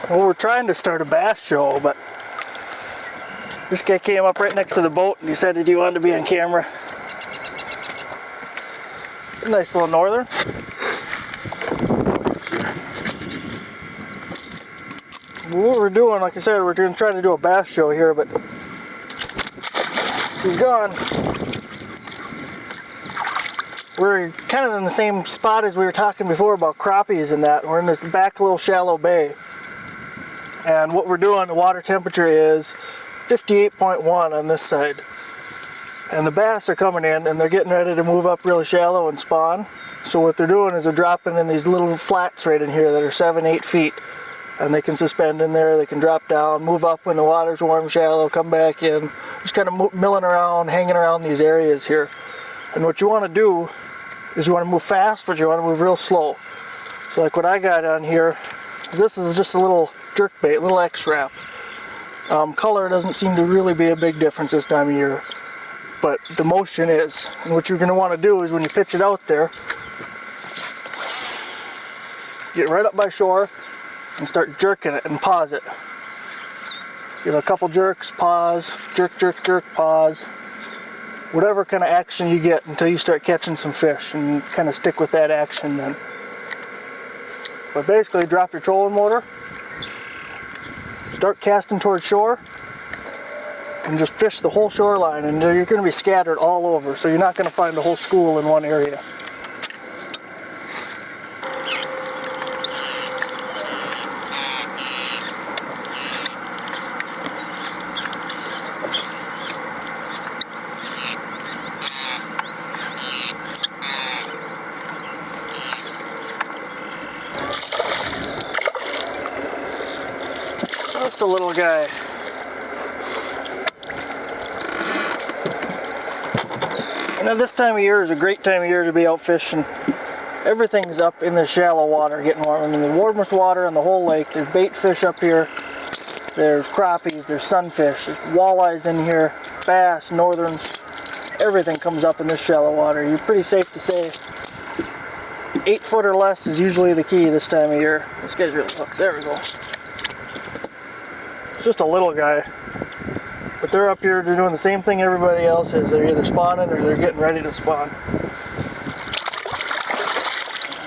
Well, we're trying to start a bass show, but this guy came up right next to the boat and decided he wanted to be on camera. A nice little northern. What we're doing, like I said, we're going to try to do a bass show here, but he's gone. We're kind of in the same spot as we were talking before about crappies and that. We're in this back little shallow bay. And what we're doing, the water temperature is 58.1 on this side. And the bass are coming in and they're getting ready to move up really shallow and spawn. So what they're doing is they're dropping in these little flats right in here that are 7-8 feet. And they can suspend in there, they can drop down, move up when the water's warm, shallow, come back in. Just kind of milling around, hanging around these areas here. And what you want to do is you want to move fast, but you want to move real slow. So like what I got on here, this is just a little jerk bait, little X-wrap. Color doesn't seem to really be a big difference this time of year, but the motion is. And what you're going to want to do is when you pitch it out there, get right up by shore and start jerking it and pause it. Give it a couple jerks, pause, jerk, jerk, jerk, pause. Whatever kind of action you get until you start catching some fish, and kind of stick with that action then. But basically drop your trolling motor, start casting towards shore, and just fish the whole shoreline, and you're going to be scattered all over, so you're not going to find the whole school in one area. Just a little guy. You know, this time of year is a great time of year to be out fishing. Everything's up in the shallow water getting warm. I mean, the warmest water in the whole lake. There's bait fish up here. There's crappies, there's sunfish, there's walleyes in here, bass, northerns. Everything comes up in this shallow water. You're pretty safe to say 8 foot or less is usually the key this time of year. This guy's really up. There we go. It's just a little guy. But they're up here, they're doing the same thing everybody else is. They're either spawning or they're getting ready to spawn.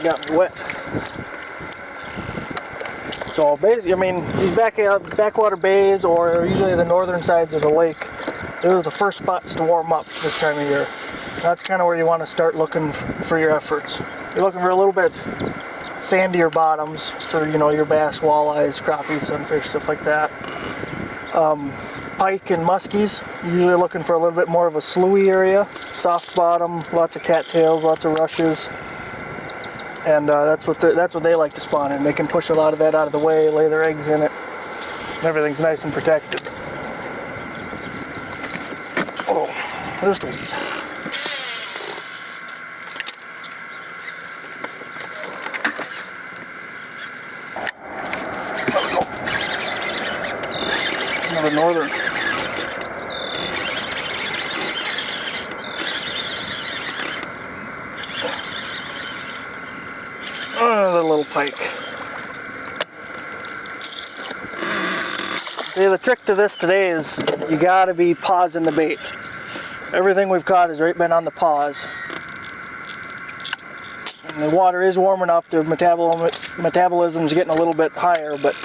Got me wet. So basically, I mean, these backwater bays, or usually the northern sides of the lake, they're the first spots to warm up this time of year. That's kind of where you want to start looking for your efforts. You're looking for a little bit sandier bottoms for, you know, your bass, walleyes, crappies, sunfish, stuff like that. Pike and muskies, usually looking for a little bit more of a sloughy area. Soft bottom, lots of cattails, lots of rushes. And that's what they like to spawn in. They can push a lot of that out of the way, lay their eggs in it, and everything's nice and protected. Oh, just a weed. There we go. Another northern. Another little pike. See, the trick to this today is you gotta be pausing the bait. Everything we've caught has right been on the pause. And the water is warming up, the metabolism's getting a little bit higher, but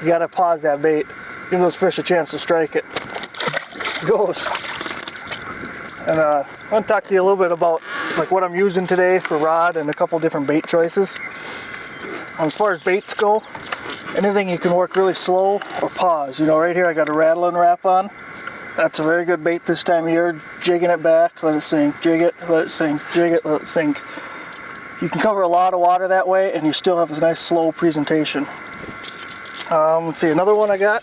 you gotta pause that bait. Give those fish a chance to strike it. It goes. And I want to talk to you a little bit about like what I'm using today for rod and a couple different bait choices. As far as baits go, anything you can work really slow or pause. You know, right here I got a rattling wrap on. That's a very good bait this time of year. Jigging it back, let it sink, jig it, let it sink, jig it, let it sink. You can cover a lot of water that way and you still have a nice slow presentation. Let's see, another one I got.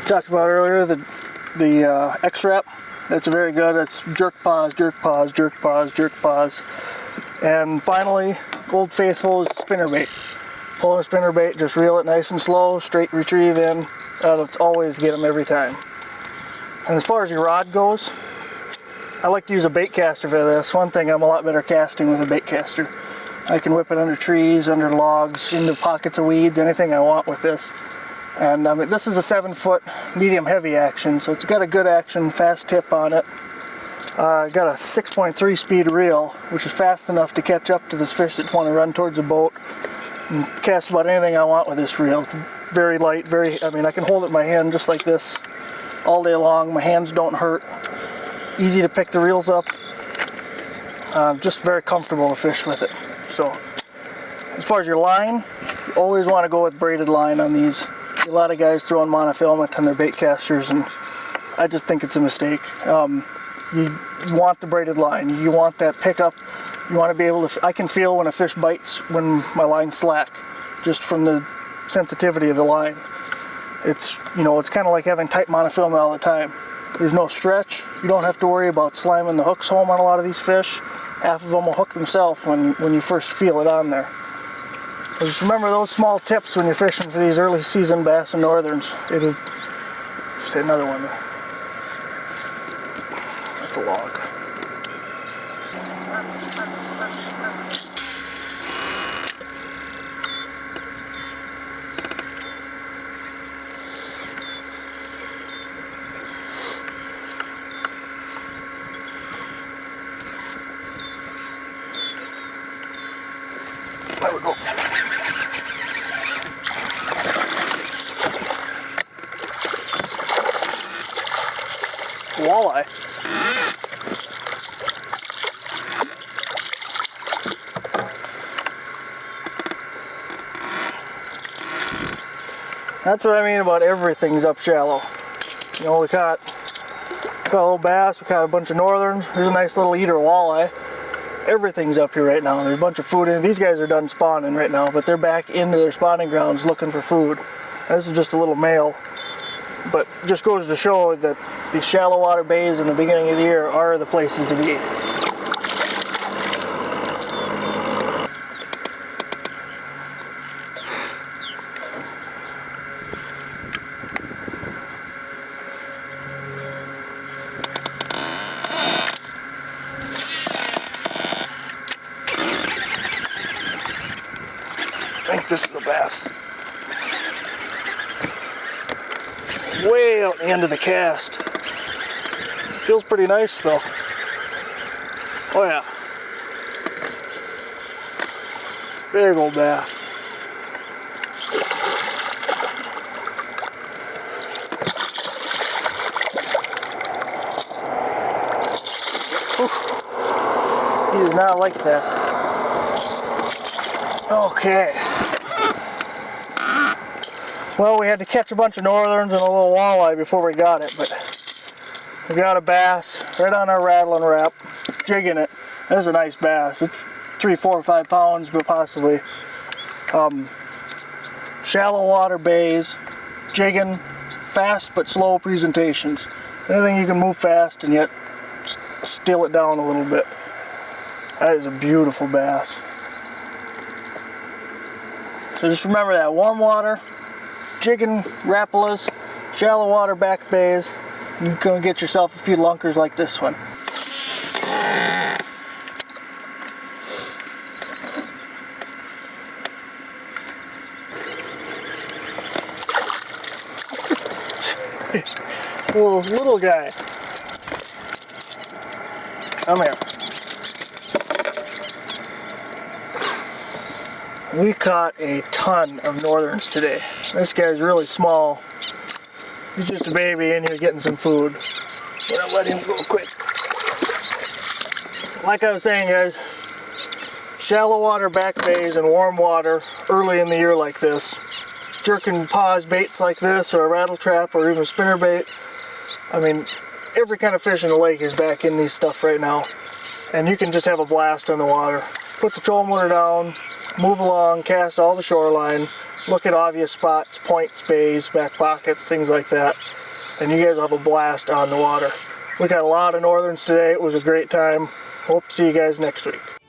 Talked about earlier, the X-Wrap. That's very good. It's jerk pause, jerk pause, jerk pause, jerk pause. And finally, Old Faithful is spinnerbait. Pulling a spinnerbait, just reel it nice and slow, straight retrieve in. It's always get them every time. And as far as your rod goes, I like to use a bait caster for this. One thing, I'm a lot better casting with a bait caster. I can whip it under trees, under logs, into pockets of weeds, anything I want with this. And this is a 7-foot medium heavy action, so it's got a good action, fast tip on it. Got a 6.3 speed reel, which is fast enough to catch up to this fish that want to run towards the boat and cast about anything I want with this reel. It's very light, I can hold it in my hand just like this all day long. My hands don't hurt. Easy to pick the reels up. Just very comfortable to fish with it. So, as far as your line, you always want to go with braided line on these. A lot of guys throwing monofilament on their bait casters, and I just think it's a mistake. You want the braided line. You want that pickup. You want to be able to, I can feel when a fish bites when my line's slack, just from the sensitivity of the line. It's kind of like having tight monofilament all the time. There's no stretch. You don't have to worry about slamming the hooks home on a lot of these fish. Half of them will hook themselves when you first feel it on there. Just remember those small tips when you're fishing for these early season bass and northerns. It'll just hit another one there. That's a log. There we go. Walleye. That's what I mean about everything's up shallow. We caught a little bass, we caught a bunch of northerns. There's a nice little eater walleye. Everything's up here right now. There's a bunch of food in it. These guys are done spawning right now, but they're back into their spawning grounds looking for food. And this is just a little male. But it just goes to show that these shallow water bays in the beginning of the year are the places to be. I think this is a bass. Way out the end of the cast. Feels pretty nice though. Oh yeah. Big old bass. He does not like that. Okay. Well, we had to catch a bunch of northerns and a little walleye before we got it, but we got a bass right on our rattling wrap, jigging it. This is a nice bass. It's 3, 4, 5 pounds, but possibly. Shallow water bays, jigging, fast but slow presentations. Anything you can move fast and yet still it down a little bit. That is a beautiful bass. So just remember that, warm water, jigging rapalas, shallow water back bays. You can go get yourself a few lunkers like this one. little guy. Come here. We caught a ton of northerns today. This guy's really small. He's just a baby and he's getting some food. We're gonna let him go quick. Like I was saying, guys, shallow water back bays and warm water early in the year like this, jerking pause baits like this, or a rattle trap, or even a spinner bait. I mean, every kind of fish in the lake is back in these stuff right now, and you can just have a blast on the water. Put the trolling motor down, move along, cast all the shoreline, look at obvious spots, points, bays, back pockets, things like that. And you guys will have a blast on the water. We got a lot of northerns today. It was a great time. Hope to see you guys next week.